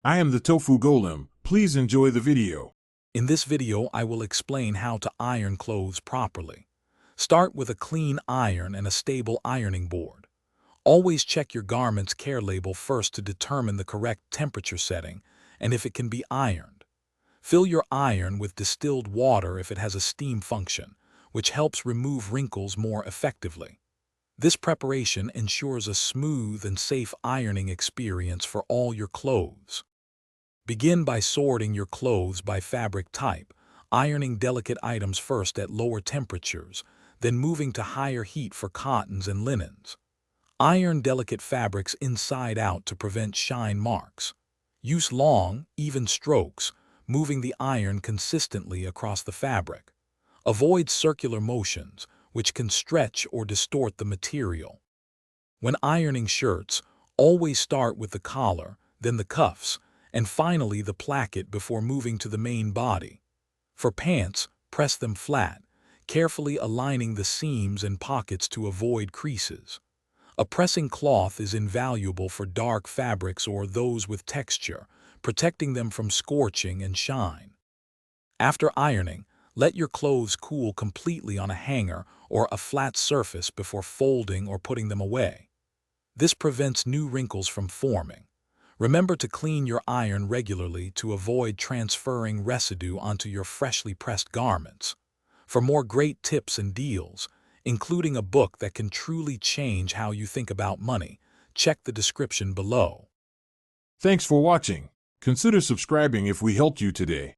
I am the Tofu Golem. Please enjoy the video. In this video, I will explain how to iron clothes properly. Start with a clean iron and a stable ironing board. Always check your garment's care label first to determine the correct temperature setting and if it can be ironed. Fill your iron with distilled water if it has a steam function, which helps remove wrinkles more effectively. This preparation ensures a smooth and safe ironing experience for all your clothes. Begin by sorting your clothes by fabric type, ironing delicate items first at lower temperatures, then moving to higher heat for cottons and linens. Iron delicate fabrics inside out to prevent shine marks. Use long, even strokes, moving the iron consistently across the fabric. Avoid circular motions, which can stretch or distort the material. When ironing shirts, always start with the collar, then the cuffs, and finally the placket before moving to the main body. For pants, press them flat, carefully aligning the seams and pockets to avoid creases. A pressing cloth is invaluable for dark fabrics or those with texture, protecting them from scorching and shine. After ironing, let your clothes cool completely on a hanger or a flat surface before folding or putting them away. This prevents new wrinkles from forming. Remember to clean your iron regularly to avoid transferring residue onto your freshly pressed garments. For more great tips and deals, including a book that can truly change how you think about money, check the description below. Thanks for watching. Consider subscribing if we helped you today.